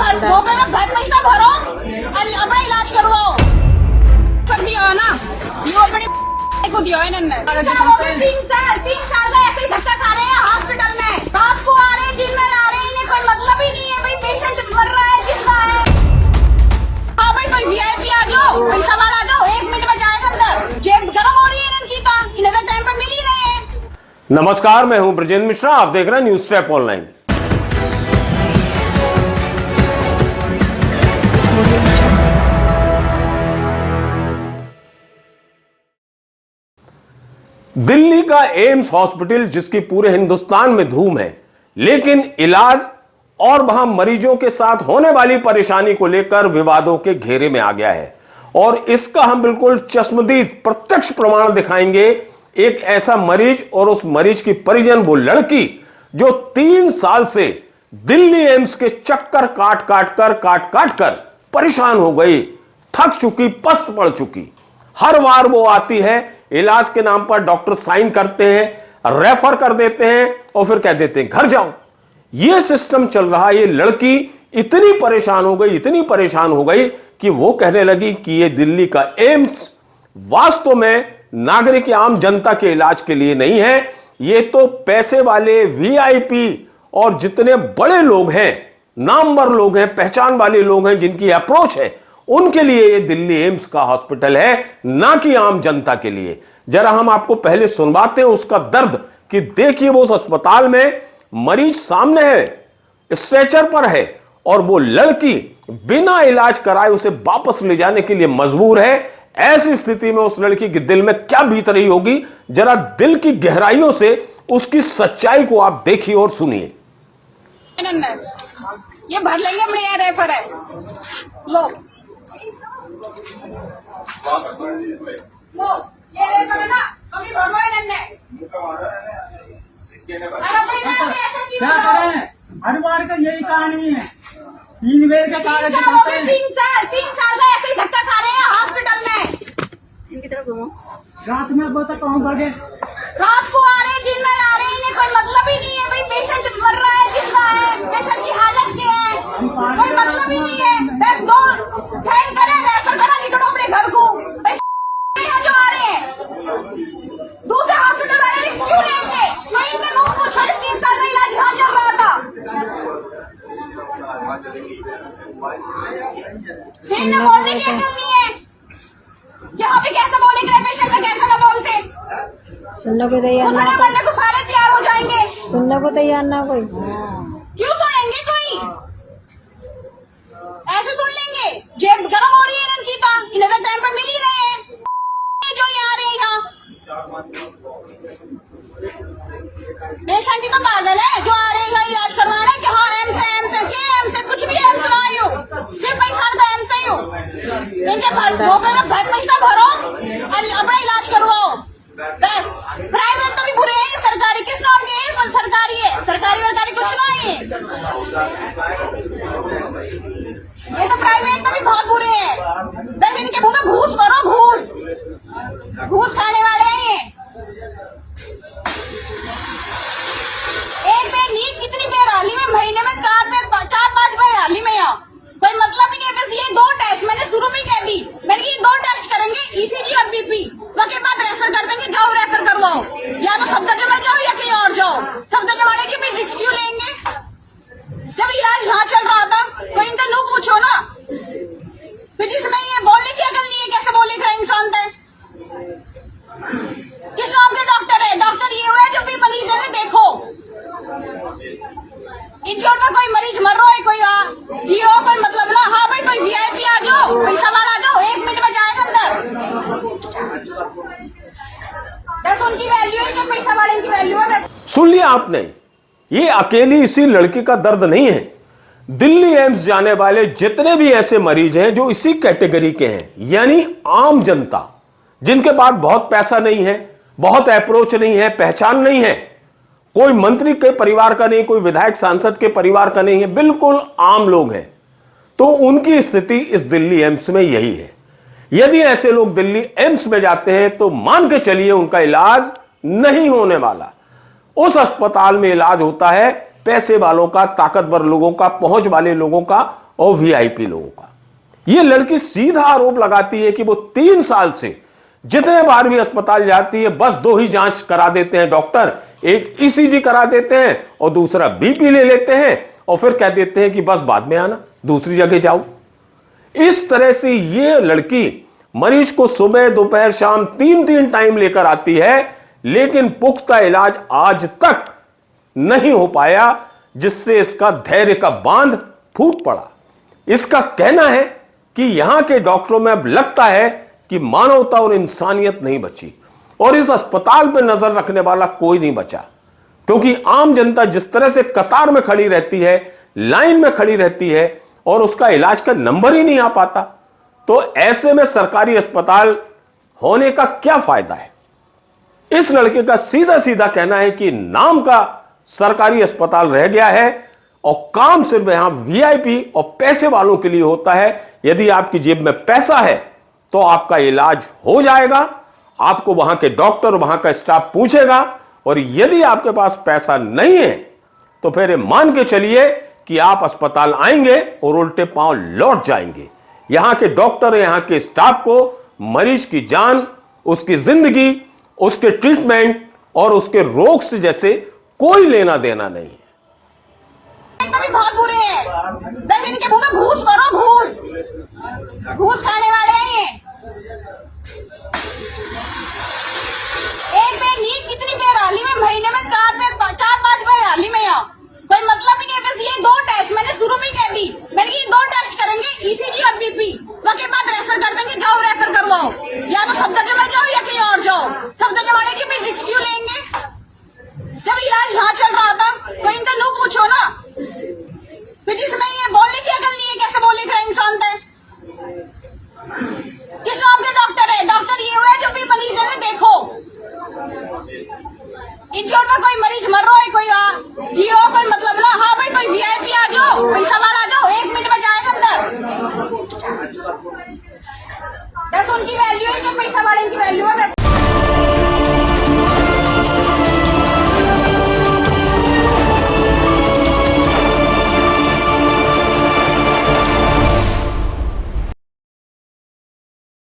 पैसा भरो और अपना इलाज करवाओ। कर दिया ना यो अपने को दिया है इन्होंने। 3 साल का ऐसे ही धक्का खा रहे हैं हॉस्पिटल में। रात को आ रहे हैं, दिन में आ रहे हैं, इन्हें कोई मतलब ही नहीं है भाई। पेशेंट मर रहा है, जिंदा है। हाँ भाई कोई वीआईपी आ जाओ, पैसा वाला आ जाओ, 1 मिनट में जाएगा अंदर। जेब गर्म हो रही है इनकी, तो इन्हें टाइम पे मिल ही रहे हैं। नमस्कार, मैं हूं ब्रजेंद्र मिश्रा। आप देख रहे हैं न्यूज स्टेप ऑनलाइन। दिल्ली का एम्स हॉस्पिटल जिसकी पूरे हिंदुस्तान में धूम है, लेकिन इलाज और वहां मरीजों के साथ होने वाली परेशानी को लेकर विवादों के घेरे में आ गया है। और इसका हम बिल्कुल चश्मदीद प्रत्यक्ष प्रमाण दिखाएंगे। एक ऐसा मरीज और उस मरीज की परिजन, वो लड़की जो 3 साल से दिल्ली एम्स के चक्कर काट काट कर परेशान हो गई, थक चुकी, पस्त पड़ चुकी। हर बार वो आती है, इलाज के नाम पर डॉक्टर साइन करते हैं, रेफर कर देते हैं और फिर कह देते हैं घर जाओ। ये सिस्टम चल रहा है। ये लड़की इतनी परेशान हो गई कि वो कहने लगी कि ये दिल्ली का एम्स वास्तव में नागरिक आम जनता के इलाज के लिए नहीं है। ये तो पैसे वाले वीआईपी और जितने बड़े लोग हैं, नामवर लोग हैं, पहचान वाले लोग हैं, जिनकी अप्रोच है, उनके लिए ये दिल्ली एम्स का हॉस्पिटल है, ना कि आम जनता के लिए। जरा हम आपको पहले सुनवाते हैं उसका दर्द कि देखिए वो उस अस्पताल में मरीज सामने है, स्ट्रेचर पर है और वो लड़की बिना इलाज कराए उसे वापस ले जाने के लिए मजबूर है। ऐसी स्थिति में उस लड़की के दिल में क्या बीत रही होगी, जरा दिल की गहराइयों से उसकी सच्चाई को आप देखिए और सुनिए। ये भर लेंगे, अपने यहाँ रेफर है, लो ये रेफर है ना, अभी भरो है नन्हे। क्या करें, हर बार का यही कहानी है। 3 बेर का कागज 3 साल का ऐसे ही धक्का खा रहे हैं हॉस्पिटल में। इनकी तरफ घूमो। रात में बोलता कहूँ बगे, रात को आ रहे हैं, दिन में आ रहे हैं, इन्हें कोई मतलब ही नहीं है भाई। पेशेंट मर रहा है, जिंदा है, पेशेंट की हालत क्या है, कोई मतलब ही नहीं है। दो साइन करे, रेफर करा, निकलो अपने घर को। जो आ रहे हैं दूसरे हॉस्पिटल वाले रिस्क क्यों लेंगे? मैं इनसे लोग पूछा 3 साल में इलाज कहाँ चल रहा था। बोलने की अकल नहीं है। यहाँ पे कैसे बोलेंगे पेशेंट में, कैसे ना बोलते। सुनने को तैयार ना, मरने को सारे तैयार हो जाएंगे। सुनने को तैयार ना कोई। क्यों सुनेंगे कोई? ऐसे सुन लेंगे। जेब गर्म हो रही है इनकी, तो इन्हें टाइम पे मिल ही रहे हैं जो यहाँ आ रहे हैं। यहाँ पेशेंट ही तो पागल है जो आ रहे हैं इलाज करवाना। कि हाँ एम्स है, एम्स है, कुछ भी एम्स ना ही हो, सिर्फ पैसा का एम्स ही हो। इनके पैसा भरो और अपना इलाज करवाओ बस। प्राइवेट तो भी बुरे हैं, सरकारी किस नाम के हैं? पर सरकारी है, सरकारी कुछ नहीं है। ये तो प्राइवेट तो भी बहुत बुरे हैं। दस इनके मुंह में घूस भरो, घूस खाने वाले हैं ये। एक बार नींद कितनी बार हाली में, महीने में 4-5 बार हाली में। यहाँ कोई मतलब ही नहीं है। बस ये 2 टेस्ट मैंने शुरू में कह दी, मैंने ये 2 टेस्ट करेंगे, ईसीजी और बीपी, उसके बाद रेफर कर देंगे। जाओ रेफर करवाओ, या तो सब जगह में जाओ या कहीं और जाओ। सब जगह वाले की भी रिस्क क्यों लेंगे जब इलाज यहाँ चल रहा था? तो इनका लो पूछो ना। तो जिसमें ये बोलने की अकल नहीं है, कैसे बोलेगा इंसान थे? किस नाम के डॉक्टर है? डॉक्टर ये हुआ है जो भी मरीज है देखो। इनके उनका कोई मरीज मर रहा है, कोई जियो, कोई मतलब ना। हाँ भाई कोई वीआईपी आ जाओ, पैसा वाला आ जाओ, 1 मिनट में जाएगा अंदर। बस उनकी वैल्यू है, जो पैसा वाले की वैल्यू है। सुन लिया आपने, ये अकेली इसी लड़की का दर्द नहीं है। दिल्ली एम्स जाने वाले जितने भी ऐसे मरीज हैं जो इसी कैटेगरी के हैं, यानी आम जनता, जिनके पास बहुत पैसा नहीं है, बहुत अप्रोच नहीं है, पहचान नहीं है, कोई मंत्री के परिवार का नहीं, कोई विधायक सांसद के परिवार का नहीं है, बिल्कुल आम लोग हैं, तो उनकी स्थिति इस दिल्ली एम्स में यही है। यदि ऐसे लोग दिल्ली एम्स में जाते हैं तो मान के चलिए उनका इलाज नहीं होने वाला। उस अस्पताल में इलाज होता है पैसे वालों का, ताकतवर लोगों का, पहुंच वाले लोगों का, और वीआईपी लोगों का। यह लड़की सीधा आरोप लगाती है कि वो 3 साल से जितने बार भी अस्पताल जाती है बस 2 ही जांच करा देते हैं डॉक्टर, एक ईसीजी करा देते हैं और दूसरा बीपी ले लेते हैं और फिर कह देते हैं कि बस बाद में आना, दूसरी जगह जाओ। इस तरह से ये लड़की मरीज को सुबह दोपहर शाम 3-3 टाइम लेकर आती है, लेकिन पुख्ता इलाज आज तक नहीं हो पाया, जिससे इसका धैर्य का बांध फूट पड़ा। इसका कहना है कि यहां के डॉक्टरों में अब लगता है कि मानवता और इंसानियत नहीं बची और इस अस्पताल पर नजर रखने वाला कोई नहीं बचा, क्योंकि आम जनता जिस तरह से कतार में खड़ी रहती है, लाइन में खड़ी रहती है और उसका इलाज का नंबर ही नहीं आ पाता, तो ऐसे में सरकारी अस्पताल होने का क्या फायदा है। इस लड़के का सीधा सीधा कहना है कि नाम का सरकारी अस्पताल रह गया है और काम सिर्फ यहां वीआईपी और पैसे वालों के लिए होता है। यदि आपकी जेब में पैसा है तो आपका इलाज हो जाएगा, आपको वहां के डॉक्टर, वहां का स्टाफ पूछेगा, और यदि आपके पास पैसा नहीं है तो फिर मान के चलिए कि आप अस्पताल आएंगे और उल्टे पांव लौट जाएंगे। यहां के डॉक्टर, यहां के स्टाफ को मरीज की जान, उसकी जिंदगी, उसके ट्रीटमेंट और उसके रोग से जैसे कोई लेना देना नहीं है। भी बहुत बुरे हैं, दही के मुंह में घूस भरो, घूस खाने वाले हैं ये। एक बार नींद कितनी बार हाली में, महीने में 4-5 बार हाली में यहाँ कोई मतलब ही नहीं है। बस ये 2 टेस्ट मैंने शुरू में कह दी, मैंने ये 2 टेस्ट करेंगे, ईसीजी और बीपी, उसके बाद रेफर कर देंगे, जाओ रेफर करवाओ, या तो सफदरजंग में जाओ या कहीं और जाओ। सफदरजंग वाले की भी रिस्क क्यों लेंगे जब इलाज यहाँ चल रहा था। कोई इनका लोग पूछो ना, तो जिसमें ये बोलने की अकल नहीं है, कैसे बोले का इंसान थे। किस नाम के डॉक्टर है? डॉक्टर ये हुए जो भी मरीज है देखो, इडियट में कोई मरीज मर रहा है, कोई जियो, कोई मतलब ना। हाँ भाई, कोई वीआईपी आ जाओ, पैसा वाला आ जाओ, 1 मिनट में जाएगा अंदर। बस उनकी वैल्यू है, जो पैसा वाले की वैल्यू है।